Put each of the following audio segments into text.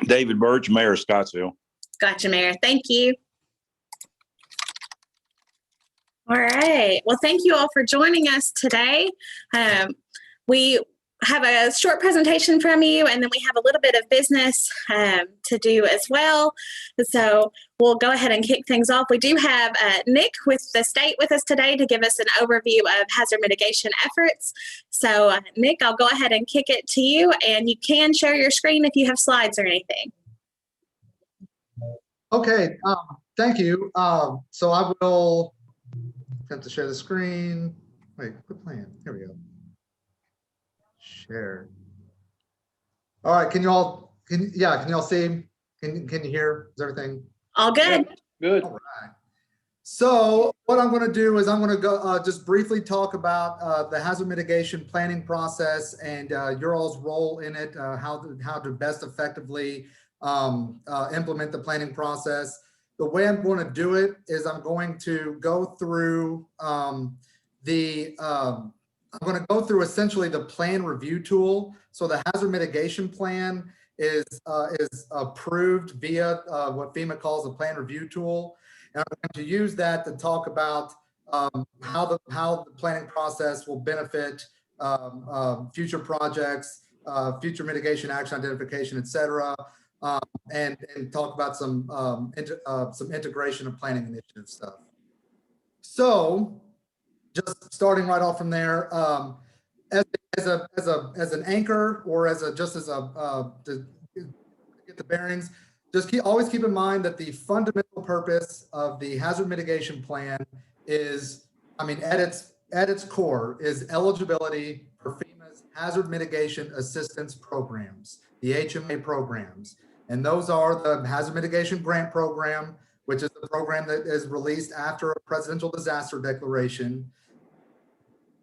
David Birch, Mayor of Scottsville. Gotcha, Mayor. Thank you. All right. Well, thank you all for joining us today. We have a short presentation from you, and then we have a little bit of business to do as well. So we'll go ahead and kick things off. We do have Nick with the state with us today to give us an overview of hazard mitigation efforts. So Nick, I'll go ahead and kick it to you, and you can share your screen if you have slides or anything. Okay, thank you. So I will attempt to share the screen. Wait, quit playing. Here we go. Share. All right, can you all see? Can you hear? Is everything all good? Yeah, good. All right. So what I'm going to do is I'm going to go just briefly talk about the hazard mitigation planning process and your all's role in it, how to best effectively implement the planning process. The way I'm going to do it is I'm going to go through essentially the plan review tool. So the hazard mitigation plan is approved via what FEMA calls a plan review tool. And I'm going to use that to talk about how the planning process will benefit future projects, future mitigation action identification, et cetera, and talk about some integration of planning initiative stuff. So just starting right off from there, as an anchor or to get the bearings, just always keep in mind that the fundamental purpose of the hazard mitigation plan is, at its core, is eligibility for FEMA's hazard mitigation assistance programs, the HMA programs. And those are the Hazard Mitigation Grant Program, which is the program that is released after a presidential disaster declaration.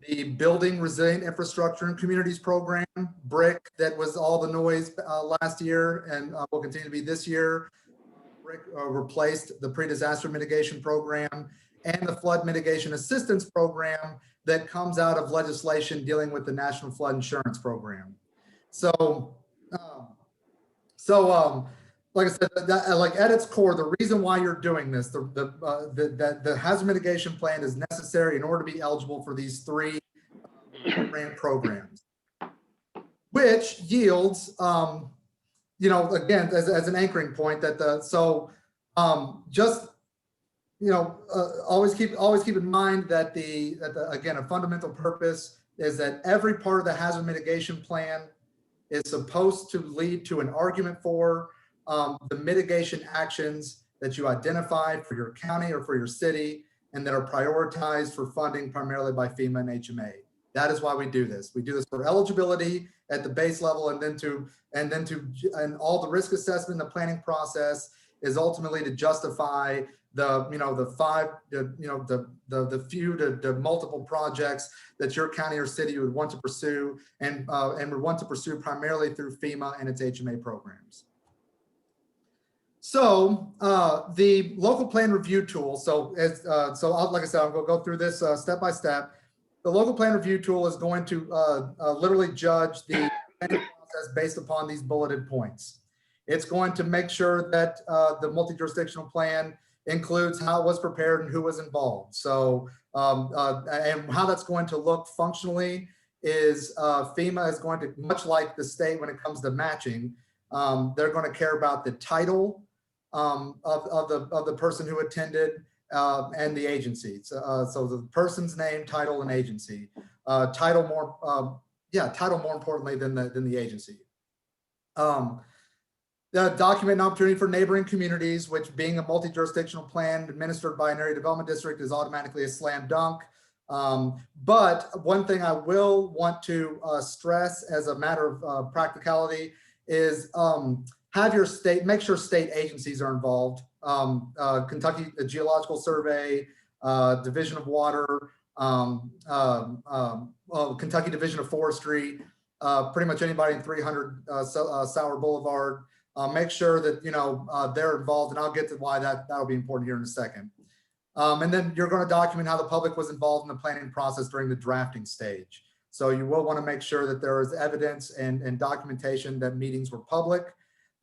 The Building Resilient Infrastructure and Communities Program, BRIC, that was all the noise last year and will continue to be this year. BRIC replaced the Pre-Disaster Mitigation Program and the Flood Mitigation Assistance Program that comes out of legislation dealing with the National Flood Insurance Program. So, like I said, at its core, the reason why you're doing this, the hazard mitigation plan is necessary in order to be eligible for these three grant programs, which yields, again, as an anchoring point, that always keep in mind that again, a fundamental purpose is that every part of the hazard mitigation plan is supposed to lead to an argument for the mitigation actions that you identify for your county or for your city and that are prioritized for funding primarily by FEMA and HMA. That is why we do this. We do this for eligibility at the base level, and all the risk assessment, the planning process is ultimately to justify the few to multiple projects that your county or city would want to pursue and would want to pursue primarily through FEMA and its HMA programs. So the local plan review tool. Like I said, I'm going to go through this step by step. The local plan review tool is going to literally judge the planning process based upon these bulleted points. It's going to make sure that the multi-jurisdictional plan includes how it was prepared and who was involved. So, and how that's going to look functionally is FEMA is going to, much like the state when it comes to matching, they're going to care about the title of the person who attended and the agency. So the person's name, title, and agency. Title more importantly than the agency. The document and opportunity for neighboring communities, which being a multi-jurisdictional plan administered by an area development district is automatically a slam dunk. But one thing I will want to stress as a matter of practicality is have your state, make sure state agencies are involved. Kentucky Geological Survey, Division of Water, Kentucky Division of Forestry, pretty much anybody in 300 Sauer Boulevard. Make sure that they're involved, and I'll get to why that'll be important here in a second. And then you're going to document how the public was involved in the planning process during the drafting stage. So you will want to make sure that there is evidence and documentation that meetings were public.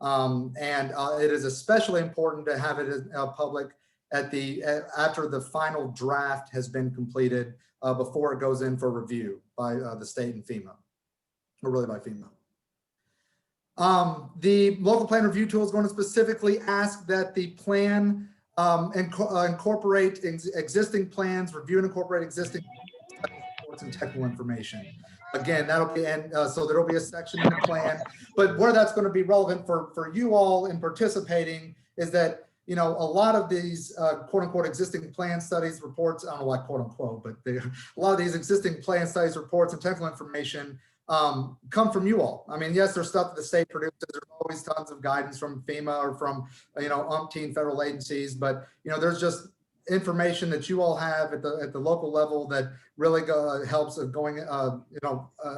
It is especially important to have it public after the final draft has been completed, before it goes in for review by the state and FEMA, or really by FEMA. The local plan review tool is going to specifically ask that the plan incorporate existing plans, review and incorporate existing reports and technical information. Again, that'll be, and so there'll be a section in the plan, but where that's going to be relevant for you all in participating is that, you know, a lot of these quote unquote existing plan studies, reports, I don't know why quote unquote, but a lot of these existing plan studies, reports, and technical information come from you all. I mean, yes, there's stuff that the state produces. There's always tons of guidance from FEMA or from, you know, umpteen federal agencies, but, you know, there's just information that you all have at the local level that really helps going,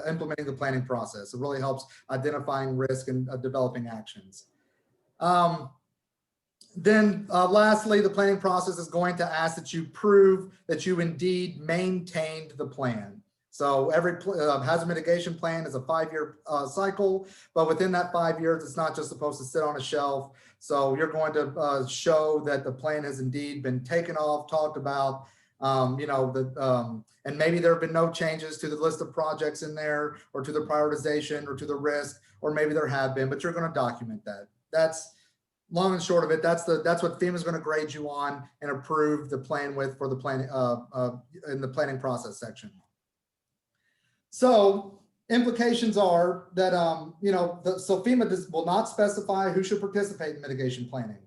implementing the planning process. It really helps identifying risk and developing actions. Lastly, the planning process is going to ask that you prove that you indeed maintained the plan. So every hazard mitigation plan is a 5-year cycle, but within that 5 years, it's not just supposed to sit on a shelf. So you're going to show that the plan has indeed been taken off, talked about, and maybe there have been no changes to the list of projects in there, or to the prioritization, or to the risk, or maybe there have been, but you're going to document that. That's long and short of it. That's what FEMA is going to grade you on and approve the plan with for the planning in the planning process section. So implications are that, so FEMA will not specify who should participate in mitigation planning.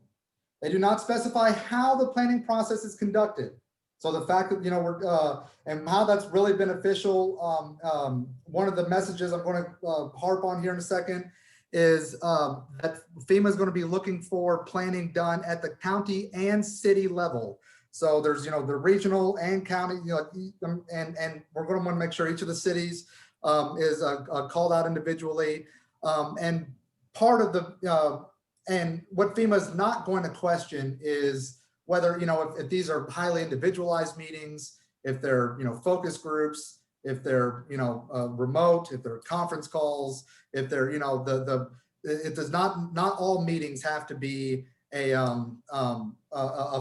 They do not specify how the planning process is conducted. So the fact that, and how that's really beneficial, one of the messages I'm going to harp on here in a second is that FEMA is going to be looking for planning done at the county and city level. So there's, the regional and county, and we're going to want to make sure each of the cities is called out individually. And part of the, and what FEMA is not going to question is whether, if these are highly individualized meetings, if they're, focus groups, if they're, remote, if they're conference calls, if they're, it does not all meetings have to be a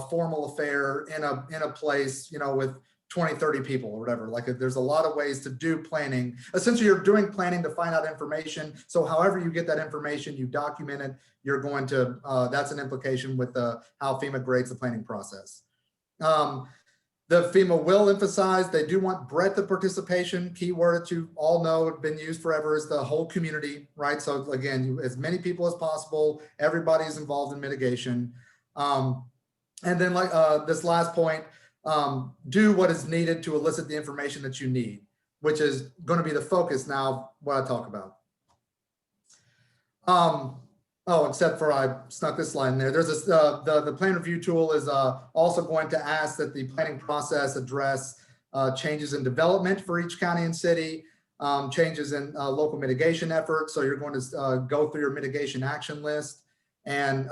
formal affair in a place, with 20, 30 people or whatever. Like, there's a lot of ways to do planning. Essentially, you're doing planning to find out information. So however you get that information, you document it, you're going to, that's an implication with how FEMA grades the planning process. The FEMA will emphasize they do want breadth of participation. Key word that you all know have been used forever is the whole community, right? So again, as many people as possible, everybody is involved in mitigation. And then this last point, do what is needed to elicit the information that you need, which is going to be the focus now, what I talk about. Except for I snuck this slide in there. There's this, the plan review tool is also going to ask that the planning process address changes in development for each county and city, changes in local mitigation efforts. So you're going to go through your mitigation action list and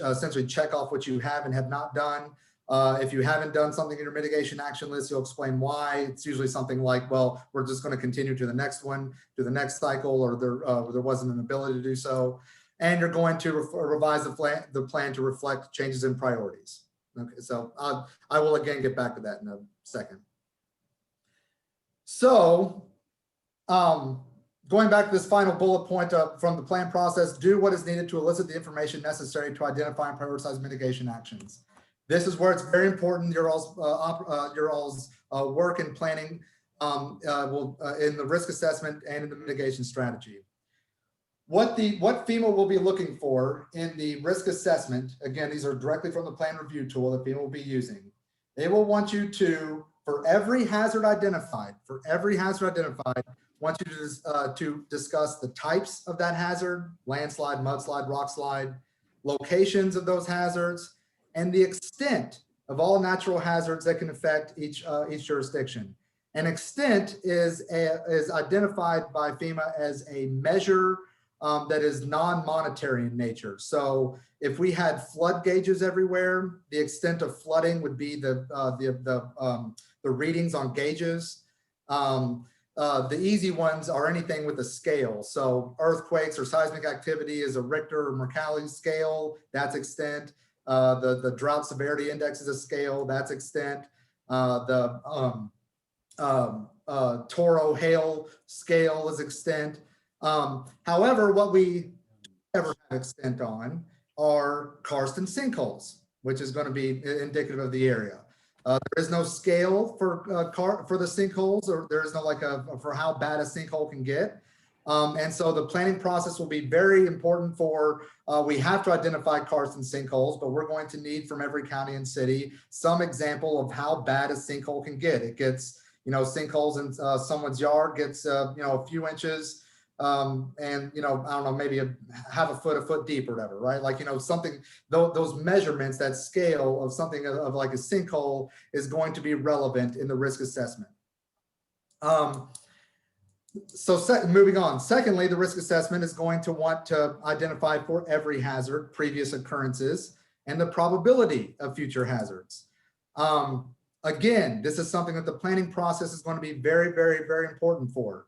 essentially check off what you have and have not done. If you haven't done something in your mitigation action list, you'll explain why. It's usually something like, well, we're just going to continue to the next one, to the next cycle, or there wasn't an ability to do so. And you're going to revise the plan to reflect changes in priorities. Okay, so I will again get back to that in a second. So going back to this final bullet point from the plan process, do what is needed to elicit the information necessary to identify and prioritize mitigation actions. This is where it's very important. Your all's work in planning in the risk assessment and in the mitigation strategy. What FEMA will be looking for in the risk assessment, again, these are directly from the plan review tool that FEMA will be using. They will want you to, for every hazard identified, want you to discuss the types of that hazard, landslide, mudslide, rockslide, locations of those hazards, and the extent of all natural hazards that can affect each jurisdiction. An extent is identified by FEMA as a measure that is non-monetary in nature. So if we had flood gauges everywhere, the extent of flooding would be the readings on gauges. the easy ones are anything with a scale. So earthquakes or seismic activity is a Richter or Mercalli scale, that's extent. The drought severity index is a scale, that's extent. Toro hail scale is extent. However, what we ever have extent on are karst and sinkholes, which is going to be indicative of the area. There is no scale for the sinkholes, or there is no for how bad a sinkhole can get. And so the planning process will be very important for, we have to identify karst and sinkholes, but we're going to need from every county and city some example of how bad a sinkhole can get. It gets, sinkholes in someone's yard gets, a few inches, and, I don't know, maybe half a foot deep or whatever, right? Like, something, those measurements, that scale of something of like a sinkhole is going to be relevant in the risk assessment. Moving on. Secondly, the risk assessment is going to want to identify for every hazard previous occurrences and the probability of future hazards. Again, this is something that the planning process is going to be very, very, very important for,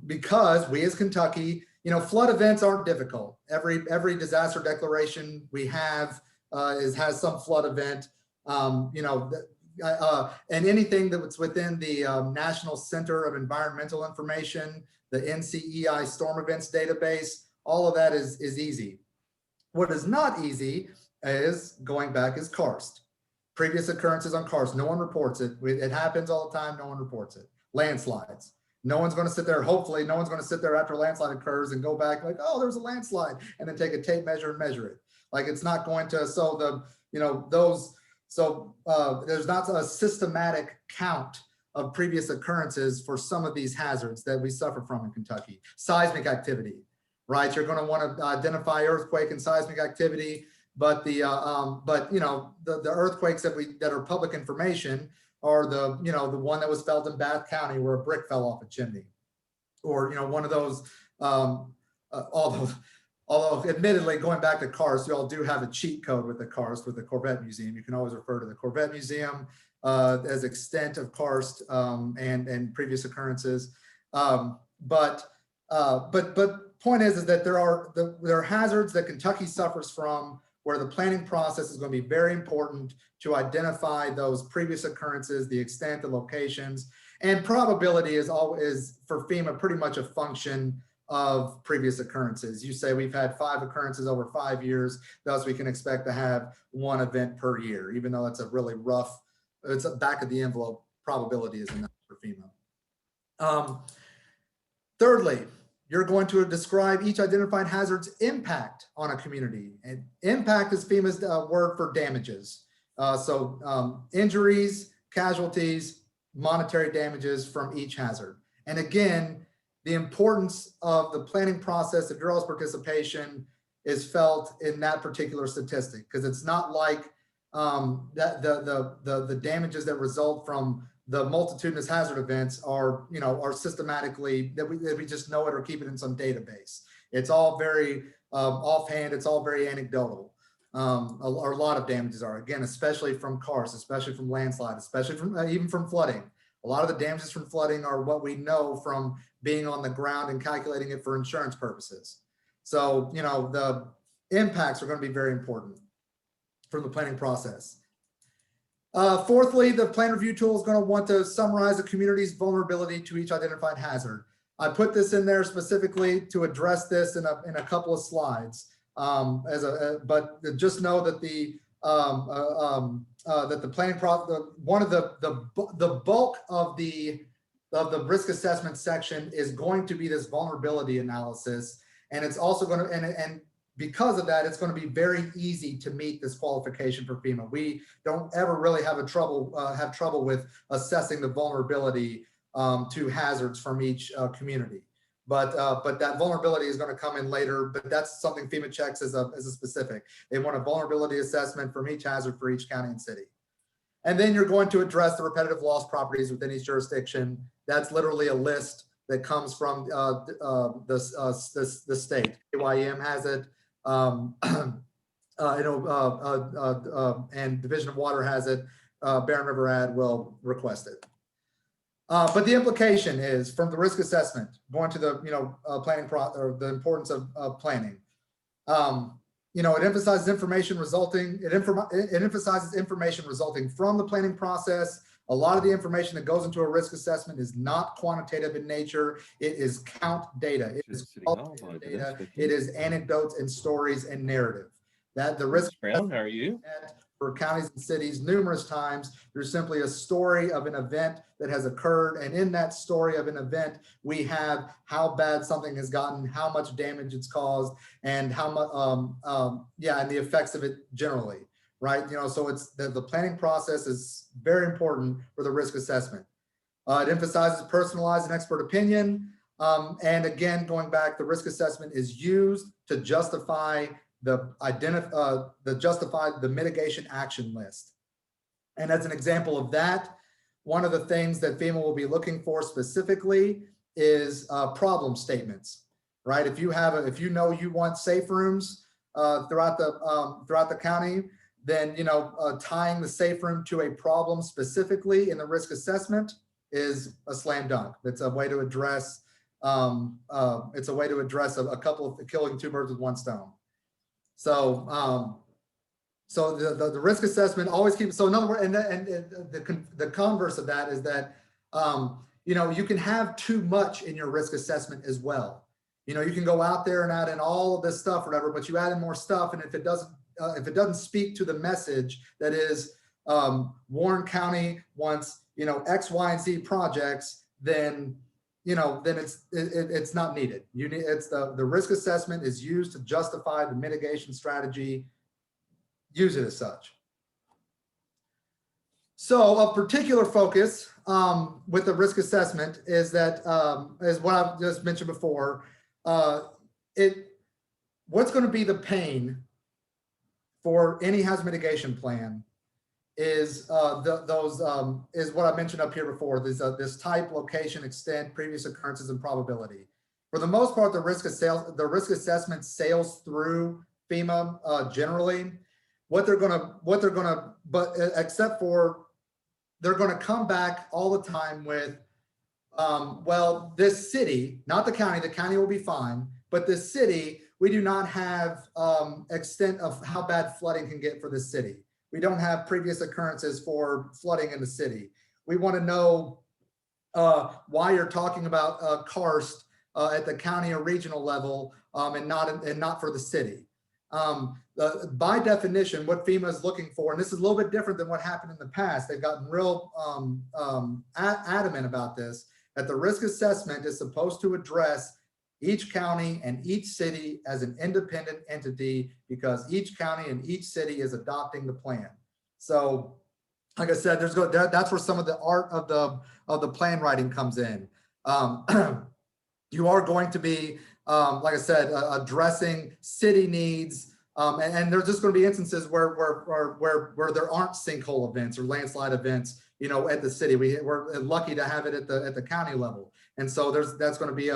because we as Kentucky, flood events aren't difficult. Every disaster declaration we have has some flood event. And anything that's within the National Center of Environmental Information, the NCEI storm events database, all of that is easy. What is not easy is karst. Previous occurrences on karst, no one reports it. It happens all the time, no one reports it. Landslides. No one's going to sit there, hopefully no one's going to sit there after a landslide occurs and go back like, oh, there's a landslide, and then take a tape measure and measure it. Like, it's not going to, there's not a systematic count of previous occurrences for some of these hazards that we suffer from in Kentucky. Seismic activity, right? You're going to want to identify earthquake and seismic activity, but the earthquakes that are public information are the one that was felt in Bath County where a brick fell off a chimney, or one of those. Although admittedly, going back to karst, you all do have a cheat code with the karst with the Corvette Museum. You can always refer to the Corvette Museum as extent of karst and previous occurrences. But point is that there are hazards that Kentucky suffers from where the planning process is going to be very important to identify those previous occurrences, the extent, the locations, and probability is always for FEMA pretty much a function of previous occurrences. You say we've had 5 occurrences over 5 years, thus we can expect to have 1 event per year, even though it's a really rough, it's a back of the envelope probability is enough for FEMA. Thirdly, you're going to describe each identified hazard's impact on a community. And impact is FEMA's word for damages. Injuries, casualties, monetary damages from each hazard. And again, the importance of the planning process, the Bureau's participation is felt in that particular statistic, because it's not like the damages that result from the multitudinous hazard events are systematically that we just know it or keep it in some database. It's all very offhand. It's all very anecdotal. A lot of damages are, again, especially from karst, especially from landslide, especially from even from flooding. A lot of the damages from flooding are what we know from being on the ground and calculating it for insurance purposes. So, the impacts are going to be very important from the planning process. Fourthly, the plan review tool is going to want to summarize the community's vulnerability to each identified hazard. I put this in there specifically to address this in a couple of slides. But just know that the planning process, one of the bulk of the risk assessment section is going to be this vulnerability analysis, and it's also going to and because of that, it's going to be very easy to meet this qualification for FEMA. We don't ever really have trouble with assessing the vulnerability to hazards from each community. But that vulnerability is going to come in later, but that's something FEMA checks as a specific. They want a vulnerability assessment from each hazard for each county and city. And then you're going to address the repetitive loss properties within each jurisdiction. That's literally a list that comes from the state. AYM has it, and Division of Water has it. Barren River Ad will request it. But the implication is from the risk assessment, going to the, planning or the importance of planning. It emphasizes information resulting, it emphasizes information resulting from the planning process. A lot of the information that goes into a risk assessment is not quantitative in nature. It is count data. It is qualitative data. It is anecdotes and stories and narrative. That the risk Brown, how are you? for counties and cities numerous times. There's simply a story of an event that has occurred. And in that story of an event, we have how bad something has gotten, how much damage it's caused, and how much, and the effects of it generally, right? So it's the planning process is very important for the risk assessment. It emphasizes personalized and expert opinion. And again, going back, the risk assessment is used to justify the mitigation action list. And as an example of that, one of the things that FEMA will be looking for specifically is problem statements, right? If you you want safe rooms throughout the county, then tying the safe room to a problem specifically in the risk assessment is a slam dunk. It's a way to address a couple of killing two birds with one stone. So, the risk assessment always keeps. So in other words, and the converse of that is that you can have too much in your risk assessment as well. You can go out there and add in all of this stuff, or whatever, but you add in more stuff, and if it doesn't speak to the message that is Warren County wants X, Y, and Z projects, then it's not needed. It's the risk assessment is used to justify the mitigation strategy. Use it as such. So a particular focus with the risk assessment is that is what I've just mentioned before. What's going to be the pain for any hazard mitigation plan is is what I mentioned up here before. This type, location, extent, previous occurrences, and probability. For the most part, the risk assessment sails through FEMA generally. Except for they're going to come back all the time with, well, this city, not the county will be fine, but this city, we do not have extent of how bad flooding can get for this city. We don't have previous occurrences for flooding in the city. We want to know why you're talking about karst at the county or regional level and not for the city. By definition, what FEMA is looking for, and this is a little bit different than what happened in the past. They've gotten real adamant about this, that the risk assessment is supposed to address each county and each city as an independent entity, because each county and each city is adopting the plan. So, like I said, that's where some of the art of the plan writing comes in. You are going to be, like I said, addressing city needs, and there's just going to be instances where there aren't sinkhole events or landslide events, at the city. We're lucky to have it at the county level, and so that's going to be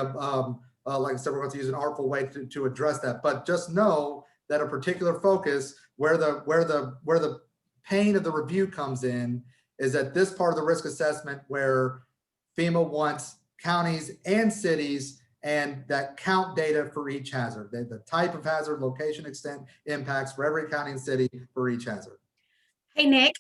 like I said, we're going to use an artful way to address that. But just know that a particular focus where the pain of the review comes in is at this part of the risk assessment where FEMA wants counties and cities and that count data for each hazard, the type of hazard, location, extent, impacts for every county and city for each hazard. Hey, Nick.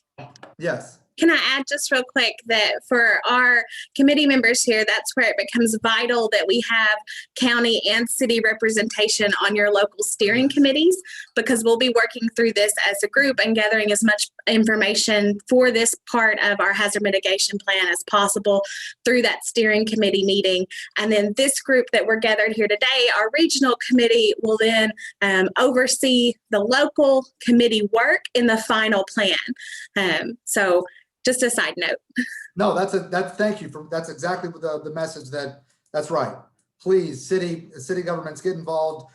Yes. Can I add just real quick that for our committee members here, that's where it becomes vital that we have county and city representation on your local steering committees, because we'll be working through this as a group and gathering as much information for this part of our hazard mitigation plan as possible through that steering committee meeting. And then this group that we're gathered here today, our regional committee, will then oversee the local committee work in the final plan. So just a side note. No, thank you that's exactly the message that's right. Please, city governments, get involved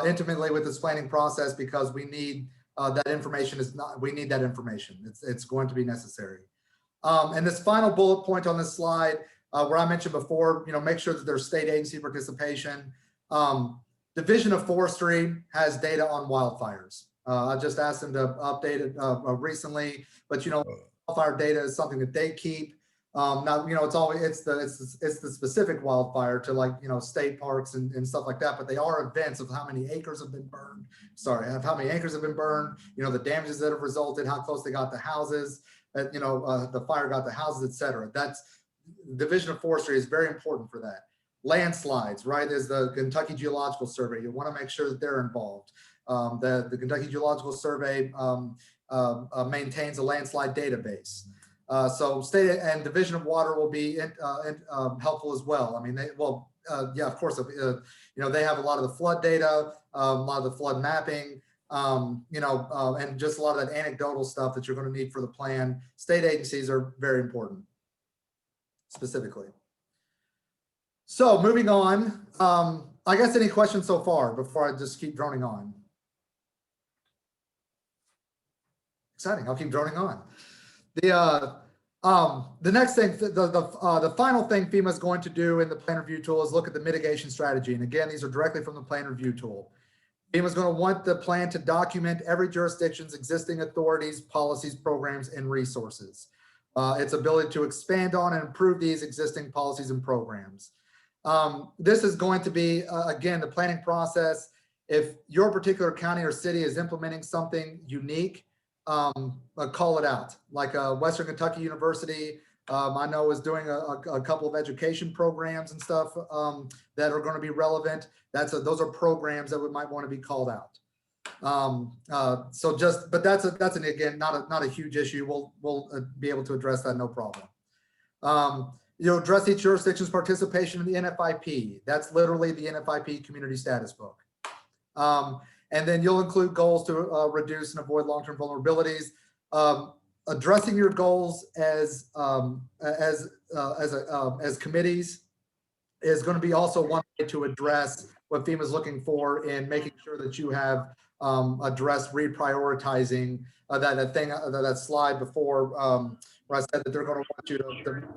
intimately with this planning process, because we need that information. We need that information. It's going to be necessary. And this final bullet point on this slide, where I mentioned before, make sure that there's state agency participation. Division of Forestry has data on wildfires. I just asked them to update it recently, but wildfire data is something that they keep. Now, it's the specific wildfire to like, state parks and stuff like that, but they are events of how many acres have been burned. How many acres have been burned, the damages that have resulted, how close they got to houses, the fire got to houses, et cetera. That's Division of Forestry is very important for that. Landslides, right? Is the Kentucky Geological Survey. You want to make sure that they're involved. The Kentucky Geological Survey maintains a landslide database. So state and Division of Water will be helpful as well. I mean, of course, they have a lot of the flood data, a lot of the flood mapping, and just a lot of that anecdotal stuff that you're going to need for the plan. State agencies are very important, specifically. So moving on, I guess any questions so far before I just keep droning on? Exciting, I'll keep droning on. The next thing, the final thing FEMA is going to do in the plan review tool is look at the mitigation strategy. And again, these are directly from the plan review tool. FEMA is going to want the plan to document every jurisdiction's existing authorities, policies, programs, and resources. Its ability to expand on and improve these existing policies and programs. This is going to be, again, the planning process. If your particular county or city is implementing something unique, call it out. Like Western Kentucky University, I know is doing a couple of education programs and stuff that are going to be relevant. Those are programs that might want to be called out. But that's again not a huge issue. We'll be able to address that, no problem. Address each jurisdiction's participation in the NFIP. That's literally the NFIP community status book. And then you'll include goals to reduce and avoid long-term vulnerabilities. Addressing your goals as committees is going to be also one way to address what FEMA is looking for in making sure that you have addressed reprioritizing that slide before where I said that they're going to want you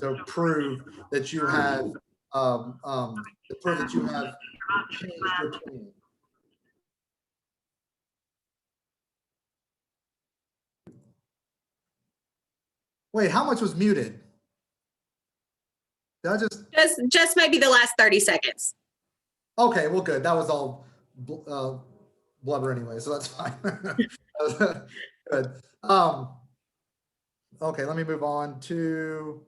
to prove that you have changed your plan. Wait, how much was muted? Did I just maybe the last 30 seconds. Okay, well, good. That was all blubber anyway, so that's fine. Good. Okay, let me move on to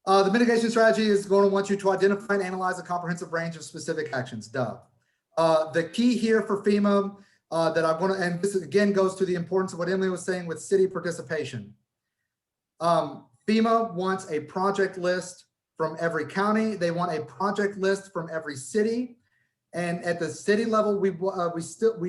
the mitigation strategy is going to want you to identify and analyze a comprehensive range of specific actions. The key here for FEMA that I want to, and this again goes to the importance of what Emily was saying with city participation. FEMA wants a project list from every county. They want a project list from every city. And at the city level, we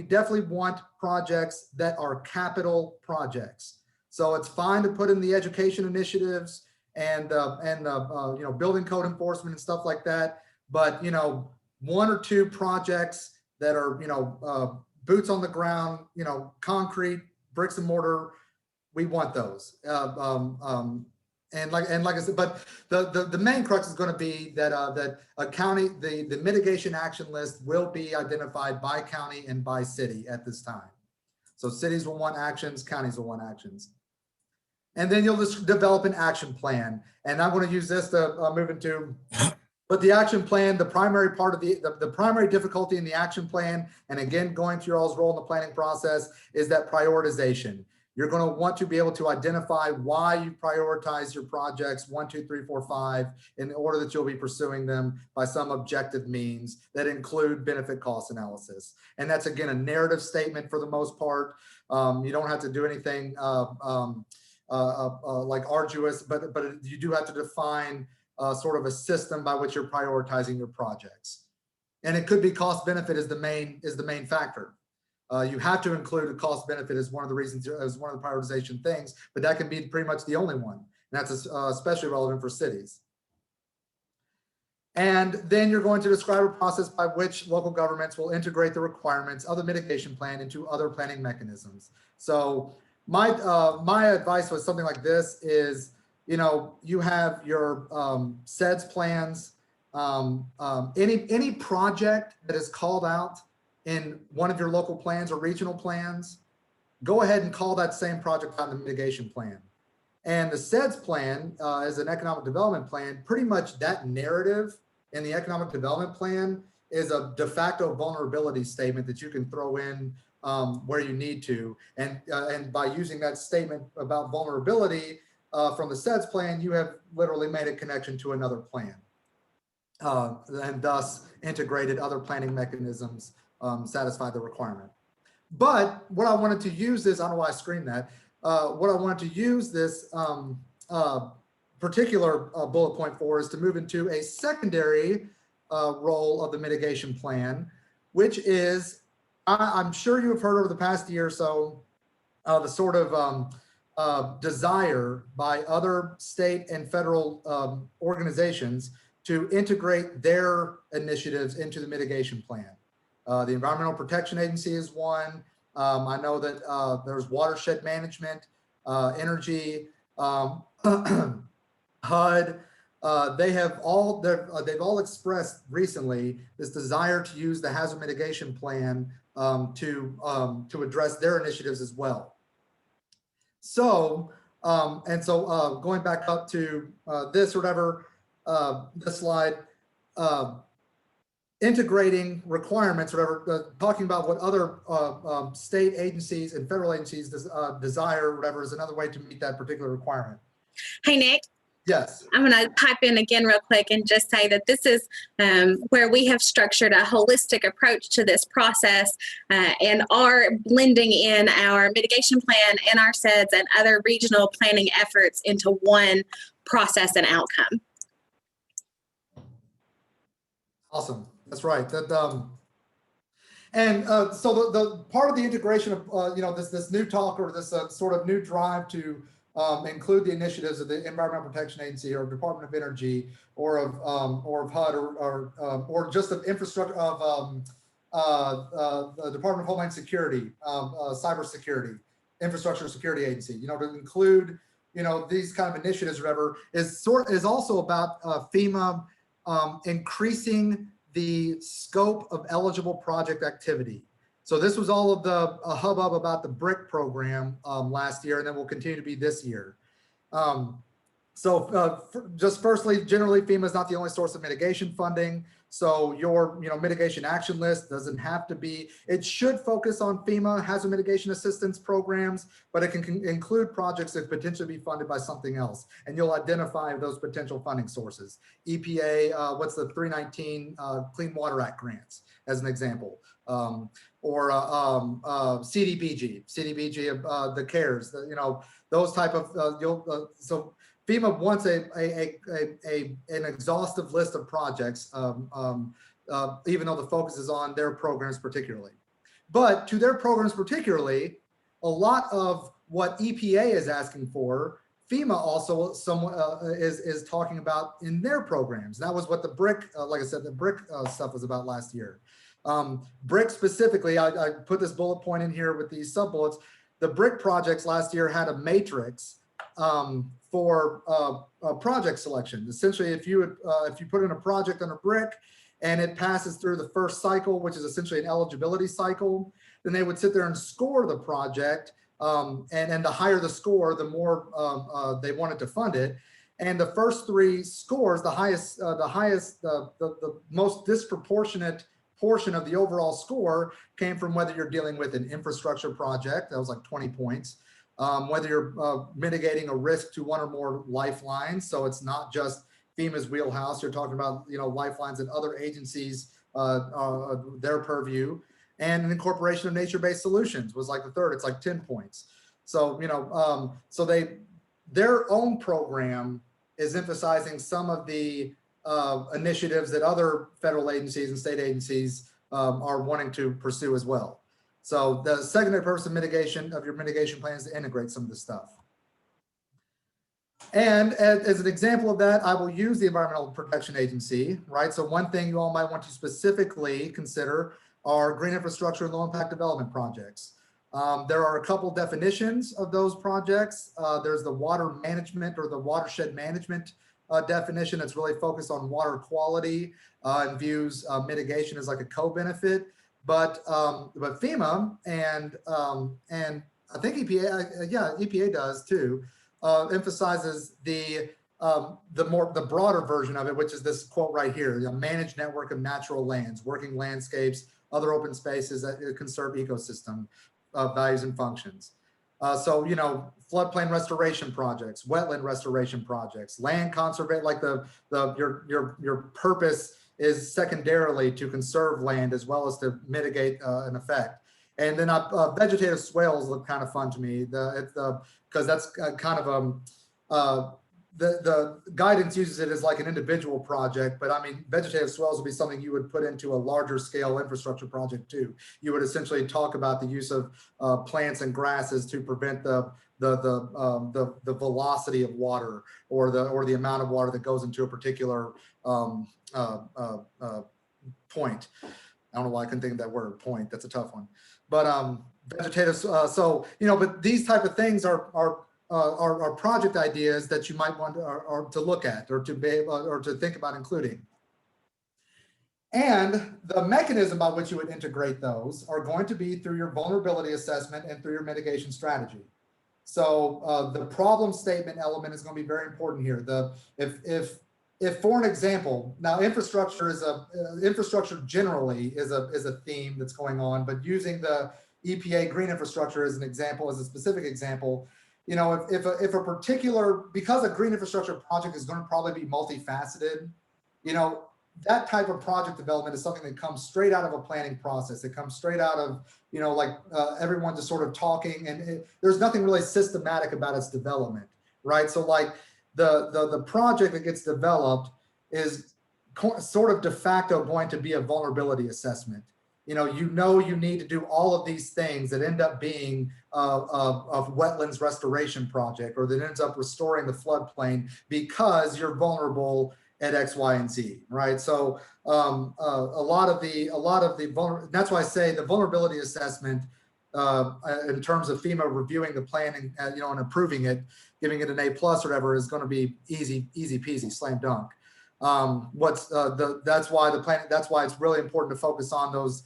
definitely want projects that are capital projects. So it's fine to put in the education initiatives and building code enforcement and stuff like that. But one or two projects that are boots on the ground, concrete, bricks and mortar, we want those. And like I said, but the main crux is going to be that that a county, the mitigation action list will be identified by county and by city at this time. So cities will want actions, counties will want actions. And then you'll just develop an action plan. And I'm going to use this to move into, but the action plan, the primary part of the primary difficulty in the action plan, and again, going to your all's role in the planning process, is that prioritization. You're going to want to be able to identify why you prioritize your projects 1, 2, 3, 4, 5 in order that you'll be pursuing them by some objective means that include benefit cost analysis. And that's again a narrative statement for the most part. You don't have to do anything like arduous, but you do have to define sort of a system by which you're prioritizing your projects. And it could be cost benefit is the main factor. You have to include a cost benefit as one of the reasons, as one of the prioritization things, but that can be pretty much the only one. And that's especially relevant for cities. And then you're going to describe a process by which local governments will integrate the requirements of the mitigation plan into other planning mechanisms. So my advice was something like this is, you have your SEDS plans, any project that is called out in one of your local plans or regional plans, go ahead and call that same project out in the mitigation plan. And the SEDS plan is an economic development plan. Pretty much that narrative in the economic development plan is a de facto vulnerability statement that you can throw in where you need to. And by using that statement about vulnerability from the SEDS plan, you have literally made a connection to another plan. And thus integrated other planning mechanisms satisfy the requirement. But what I wanted to use this, I don't know why I screamed that, what I wanted to use this particular bullet point for is to move into a secondary role of the mitigation plan, which is, I'm sure you have heard over the past year or so, the sort of desire by other state and federal organizations to integrate their initiatives into the mitigation plan. The Environmental Protection Agency is one. I know that there's watershed management, energy, HUD. They've all expressed recently this desire to use the hazard mitigation plan to address their initiatives as well. So, going back up to this or whatever, this slide, integrating requirements, whatever, talking about what other state agencies and federal agencies desire, whatever, is another way to meet that particular requirement. Hey, Nick. Yes. I'm going to pipe in again real quick and just say that this is where we have structured a holistic approach to this process and are blending in our mitigation plan and our SEDS and other regional planning efforts into one process and outcome. Awesome. That's right. That so the part of the integration of this new talk or this sort of new drive to include the initiatives of the Environmental Protection Agency or Department of Energy or of HUD or just of infrastructure of the Department of Homeland Security, cybersecurity, infrastructure security agency. To include these kind of initiatives, or whatever, is also about FEMA increasing the scope of eligible project activity. So this was all of the hubbub about the BRIC program last year, and then will continue to be this year. Just firstly, generally, FEMA is not the only source of mitigation funding. So your mitigation action list doesn't have to be, it should focus on FEMA hazard mitigation assistance programs, but it can include projects that potentially be funded by something else. And you'll identify those potential funding sources. EPA, what's the 319 Clean Water Act grants, as an example. Or CDBG, the CARES, those type of, so FEMA wants an exhaustive list of projects, even though the focus is on their programs particularly. But to their programs particularly, a lot of what EPA is asking for, FEMA also is talking about in their programs. That was what the BRIC, like I said, the BRIC stuff was about last year. BRIC specifically, I put this bullet point in here with these sub-bullets. The BRIC projects last year had a matrix for project selection. Essentially, if you put in a project on a BRIC and it passes through the first cycle, which is essentially an eligibility cycle, then they would sit there and score the project. And the higher the score, the more they wanted to fund it. And the first three scores, the most disproportionate portion of the overall score came from whether you're dealing with an infrastructure project, that was like 20 points, whether you're mitigating a risk to one or more lifelines. So it's not just FEMA's wheelhouse, you're talking about lifelines and other agencies, their purview. And an incorporation of nature-based solutions was like the third, it's like 10 points. So, their own program is emphasizing some of the initiatives that other federal agencies and state agencies are wanting to pursue as well. So the secondary purpose of mitigation of your mitigation plan is to integrate some of this stuff. And as an example of that, I will use the Environmental Protection Agency, right? So one thing you all might want to specifically consider are green infrastructure and low impact development projects. There are a couple definitions of those projects. There's the water management or the watershed management definition that's really focused on water quality and views mitigation as like a co-benefit. But FEMA and I think EPA, EPA does too, emphasizes the broader version of it, which is this quote right here: a managed network of natural lands, working landscapes, other open spaces that conserve ecosystem values and functions. So, you know, floodplain restoration projects, wetland restoration projects, land conservation, like your purpose is secondarily to conserve land as well as to mitigate an effect. And then vegetative swales look kind of fun to me, because that's kind of the guidance uses it as like an individual project, but I mean, vegetative swales would be something you would put into a larger scale infrastructure project too. You would essentially talk about the use of plants and grasses to prevent the velocity of water or the amount of water that goes into a particular point. I don't know why I couldn't think of that word, point. That's a tough one. But vegetative, so, you know, but these type of things are project ideas that you might want to look at or to be able, or to think about including. And the mechanism by which you would integrate those are going to be through your vulnerability assessment and through your mitigation strategy. So the problem statement element is going to be very important here. If for an example, now infrastructure generally is a theme that's going on, but using the EPA green infrastructure as an example, as a specific example, you know, if a particular, because a green infrastructure project is going to probably be multifaceted, you know, that type of project development is something that comes straight out of a planning process. It comes straight out of, you know, like everyone just sort of talking, and there's nothing really systematic about its development, right? So like the project that gets developed is sort of de facto going to be a vulnerability assessment. You know you need to do all of these things that end up being a wetlands restoration project, or that ends up restoring the floodplain because you're vulnerable at X, Y, and Z, right? So a lot of the that's why I say the vulnerability assessment in terms of FEMA reviewing the plan and you know, and approving it, giving it an A+ or whatever, is going to be easy peasy, slam dunk. That's why it's really important to focus on those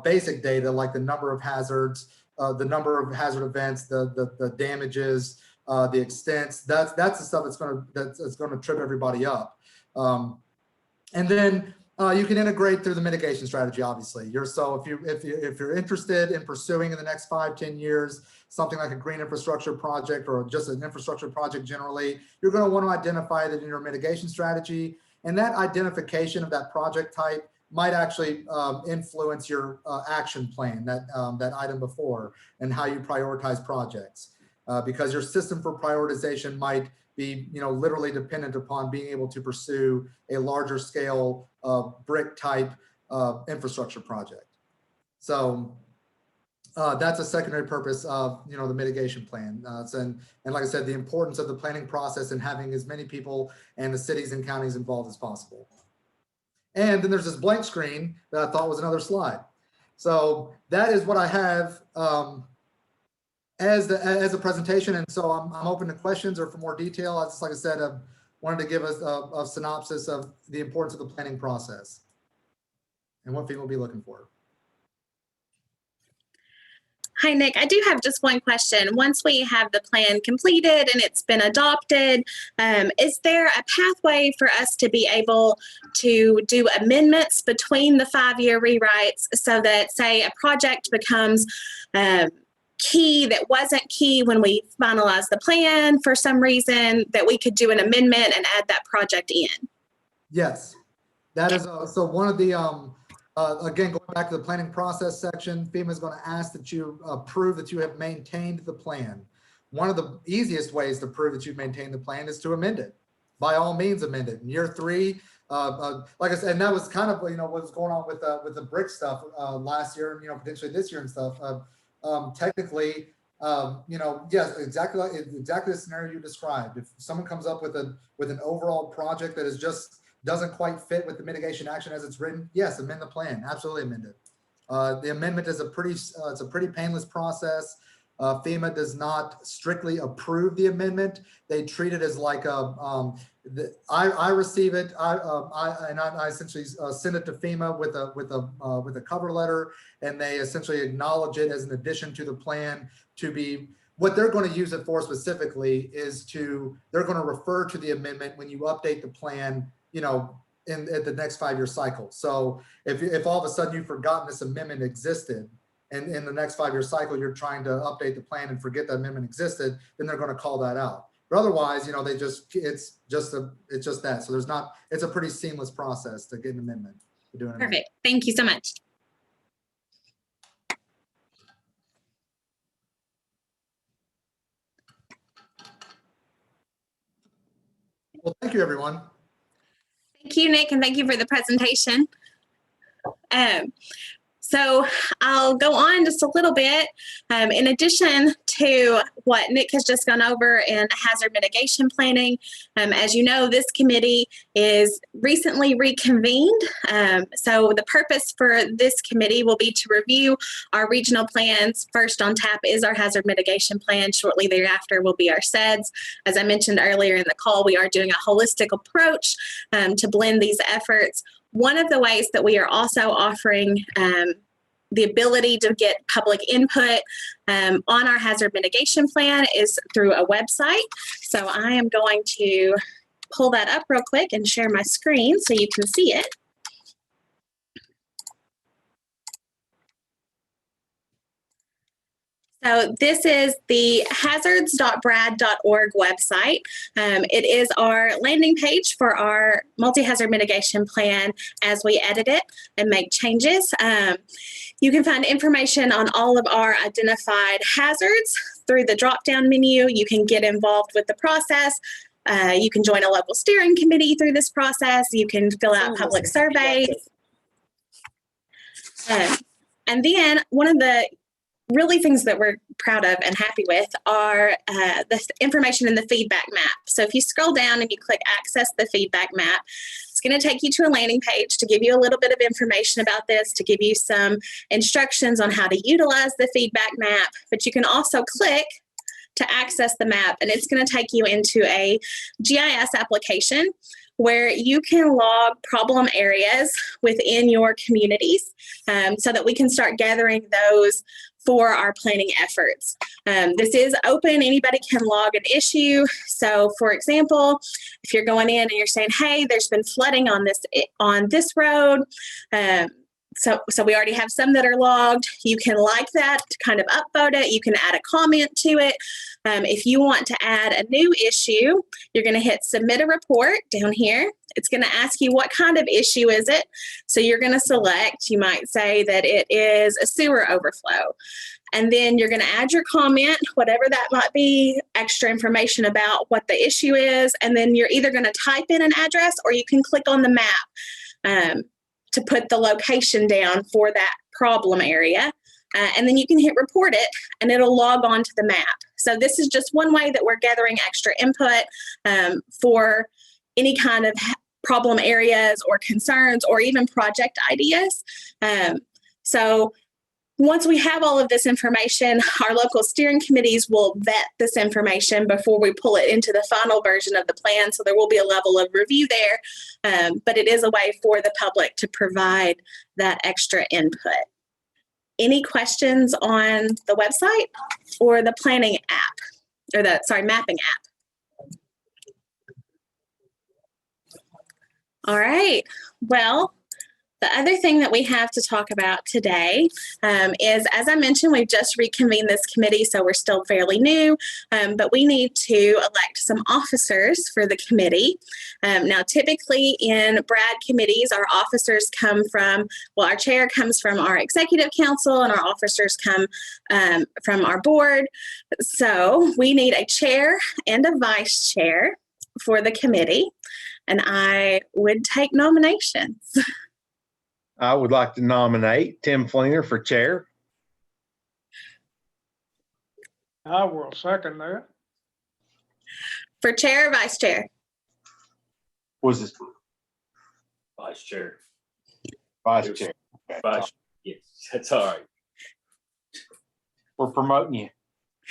basic data, like the number of hazards, the number of hazard events, the damages, the extents. That's the stuff that's going to trip everybody up. And then you can integrate through the mitigation strategy. Obviously, if you're interested in pursuing in the next 5-10 years something like a green infrastructure project or just an infrastructure project generally, you're going to want to identify that in your mitigation strategy, and that identification of that project type might actually influence your action plan, that item before, and how you prioritize projects, because your system for prioritization might be, you know, literally dependent upon being able to pursue a larger scale brick type infrastructure project. So that's a secondary purpose of, you know, the mitigation plan. And like I said, the importance of the planning process and having as many people and the cities and counties involved as possible. And then there's this blank screen that I thought was another slide. So that is what I have as a presentation. And so I'm open to questions or for more detail. Just like I said, I wanted to give us a synopsis of the importance of the planning process and what people will be looking for. Hi, Nick. I do have just one question. Once we have the plan completed and it's been adopted, is there a pathway for us to be able to do amendments between the 5-year rewrites so that, say, a project becomes key that wasn't key when we finalized the plan for some reason, that we could do an amendment and add that project in? Yes, that is so one of the again, going back to the planning process section, FEMA is going to ask that you prove that you have maintained the plan. One of the easiest ways to prove that you've maintained the plan is to amend it. By all means, amend it. In year 3, like I said, and that was kind of, you know, what was going on with the brick stuff last year, you know, potentially this year and stuff. Technically, you know, yes, exactly the scenario you described. If someone comes up with an overall project that is just doesn't quite fit with the mitigation action as it's written, yes, amend the plan. Absolutely amend it. The amendment is it's a pretty painless process. FEMA does not strictly approve the amendment. They treat it as like I receive it. I essentially send it to FEMA with a cover letter, and they essentially acknowledge it as an addition to the plan to be what they're going to use it for specifically is they're going to refer to the amendment when you update the plan, at the next 5-year cycle. So if all of a sudden you've forgotten this amendment existed, and in the next 5-year cycle, you're trying to update the plan and forget that amendment existed, then they're going to call that out. But otherwise, it's just that. So it's a pretty seamless process to get an amendment. To do an amendment. Perfect. Thank you so much. Well, thank you, everyone. Thank you, Nick, and thank you for the presentation. So I'll go on just a little bit. In addition to what Nick has just gone over in hazard mitigation planning, as you know, this committee is recently reconvened. So the purpose for this committee will be to review our regional plans. First on tap is our hazard mitigation plan. Shortly thereafter will be our SEDS. As I mentioned earlier in the call, we are doing a holistic approach to blend these efforts. One of the ways that we are also offering the ability to get public input on our hazard mitigation plan is through a website. So I am going to pull that up real quick and share my screen so you can see it. So this is the hazards.bradd.org website. It is our landing page for our multi-hazard mitigation plan as we edit it and make changes. You can find information on all of our identified hazards through the drop-down menu. You can get involved with the process. You can join a local steering committee through this process. You can fill out public surveys. And then one of the really things that we're proud of and happy with are the information in the feedback map. So if you scroll down and you click access the feedback map, it's going to take you to a landing page to give you a little bit of information about this, to give you some instructions on how to utilize the feedback map. But you can also click to access the map, and it's going to take you into a GIS application where you can log problem areas within your communities so that we can start gathering those for our planning efforts. This is open. Anybody can log an issue. So for example, if you're going in and you're saying, hey, there's been flooding on this road, so we already have some that are logged. You can like that to kind of upvote it. You can add a comment to it. If you want to add a new issue, you're going to hit submit a report down here. It's going to ask you what kind of issue is it. So you're going to select, you might say that it is a sewer overflow. And then you're going to add your comment, whatever that might be, extra information about what the issue is. And then you're either going to type in an address or you can click on the map to put the location down for that problem area. And then you can hit report it and it'll log on to the map. So this is just one way that we're gathering extra input for any kind of problem areas or concerns or even project ideas. So once we have all of this information, our local steering committees will vet this information before we pull it into the final version of the plan. So there will be a level of review there, but it is a way for the public to provide that extra input. Any questions on the website or the planning app, or mapping app? All right, well, the other thing that we have to talk about today is, as I mentioned, we've just reconvened this committee, so we're still fairly new, but we need to elect some officers for the committee. Now, typically in BRADD committees, our officers come from, well, our chair comes from our executive council and our officers come from our board. So we need a chair and a vice chair for the committee, and I would take nominations. I would like to nominate Tim Fleener for chair. I will second that. For chair or vice chair? Was this Vice chair. vice chair? Okay. Vice. Yes, that's all right. We're promoting you.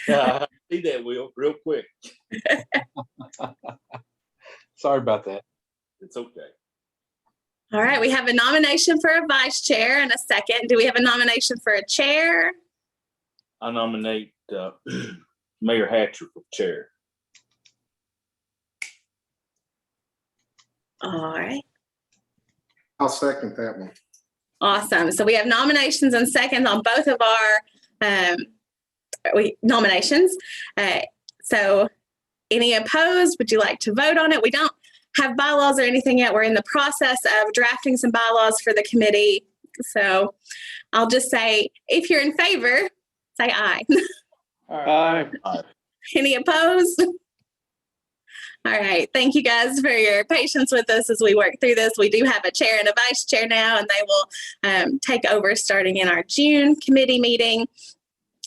I see that, Will, real quick. Sorry about that. It's okay. All right, we have a nomination for a vice chair and a second. Do we have a nomination for a chair? I nominate Mayor Hatcher for chair. All right. I'll second that one. Awesome. So we have nominations and seconds on both of our nominations. So any opposed? Would you like to vote on it? We don't have bylaws or anything yet. We're in the process of drafting some bylaws for the committee. So I'll just say, if you're in favor, say aye. Aye. Any opposed? All right. Thank you guys for your patience with us as we work through this. We do have a chair and a vice chair now, and they will take over starting in our June committee meeting.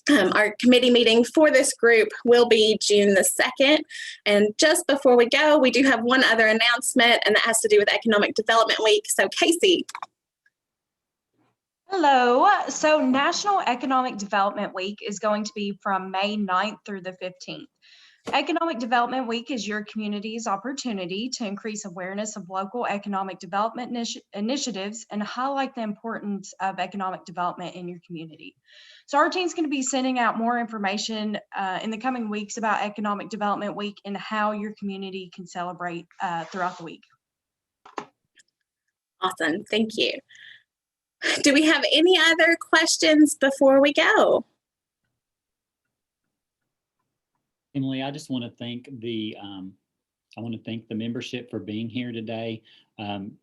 Our committee meeting for this group will be June the 2nd. And just before we go, we do have one other announcement, and that has to do with Economic Development Week. So Casey. Hello. So National Economic Development Week is going to be from May 9th through the 15th. Economic Development Week is your community's opportunity to increase awareness of local economic development initiatives and highlight the importance of economic development in your community. So our team's going to be sending out more information in the coming weeks about Economic Development Week and how your community can celebrate throughout the week. Awesome. Thank you. Do we have any other questions before we go? Emily, I just want to thank the membership for being here today.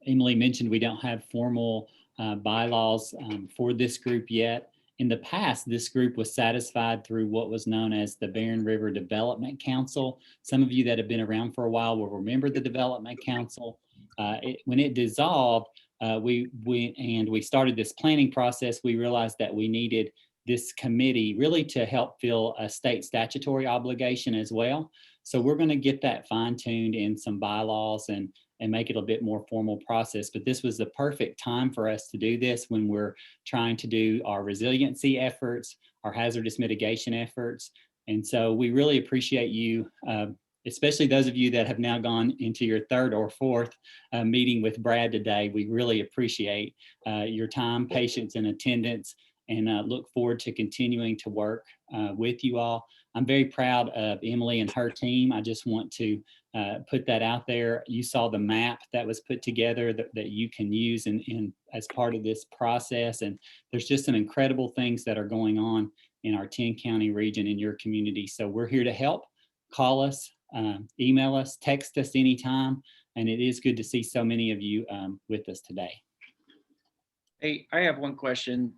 Emily mentioned we don't have formal bylaws for this group yet. In the past, this group was satisfied through what was known as the Barren River Development Council. Some of you that have been around for a while will remember the Development Council. When it dissolved, we started this planning process. We realized that we needed this committee really to help fill a state statutory obligation as well. So we're going to get that fine-tuned in some bylaws and make it a bit more formal process. But this was the perfect time for us to do this when we're trying to do our resiliency efforts, our hazardous mitigation efforts. And so we really appreciate you, especially those of you that have now gone into your third or fourth meeting with BRADD today. We really appreciate your time, patience, and attendance, and look forward to continuing to work with you all. I'm very proud of Emily and her team. I just want to put that out there. You saw the map that was put together that you can use in as part of this process. And there's just some incredible things that are going on in our 10-county region in your community. So we're here to help. Call us, email us, text us anytime. And it is good to see so many of you with us today. Hey, I have one question.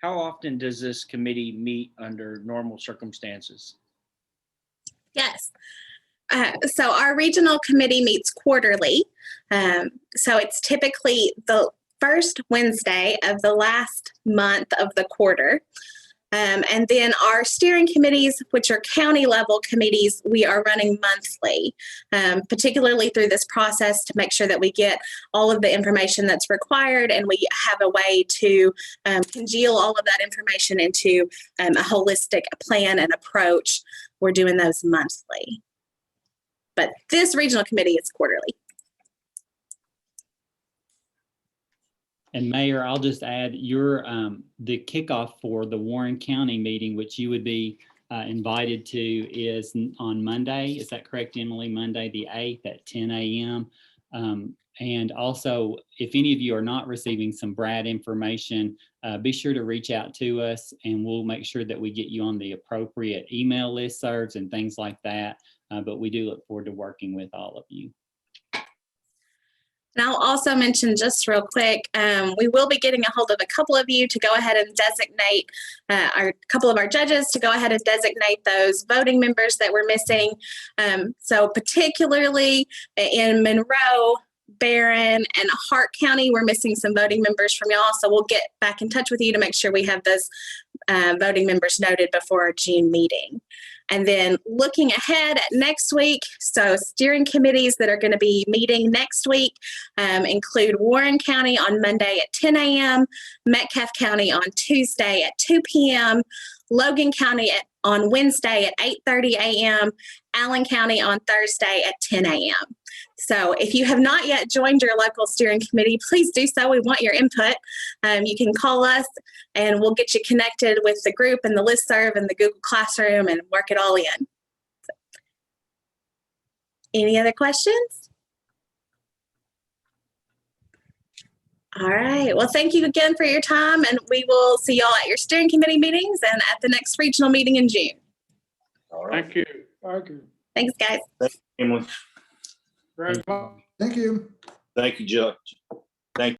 How often does this committee meet under normal circumstances? Yes. So our regional committee meets quarterly. So it's typically the first Wednesday of the last month of the quarter. And then our steering committees, which are county level committees, we are running monthly, particularly through this process to make sure that we get all of the information that's required and we have a way to congeal all of that information into a holistic plan and approach. We're doing those monthly. But this regional committee is quarterly. And Mayor, I'll just add your the kickoff for the Warren County meeting, which you would be invited to, is on Monday. Is that correct, Emily? Monday the 8th at 10 a.m. And also, if any of you are not receiving some BRADD information, be sure to reach out to us and we'll make sure that we get you on the appropriate email listservs and things like that. But we do look forward to working with all of you. And I'll also mention just real quick, we will be getting a hold of a couple of you to go ahead and designate a couple of our judges to go ahead and designate those voting members that we're missing. So particularly in Monroe, Barren, and Hart County, we're missing some voting members from y'all. So we'll get back in touch with you to make sure we have those voting members noted before our June meeting. And then looking ahead at next week, so steering committees that are going to be meeting next week include Warren County on Monday at 10 a.m., Metcalfe County on Tuesday at 2 p.m., Logan County on Wednesday at 8:30 a.m., Allen County on Thursday at 10 a.m. So if you have not yet joined your local steering committee, please do so. We want your input. You can call us and we'll get you connected with the group and the listserv and the Google Classroom and work it all in. Any other questions? All right. Well, thank you again for your time, and we will see y'all at your steering committee meetings and at the next regional meeting in June. All right. Thank you. Thank you. Thanks, guys. Emily. Very much. Thank you. Thank you, Judge.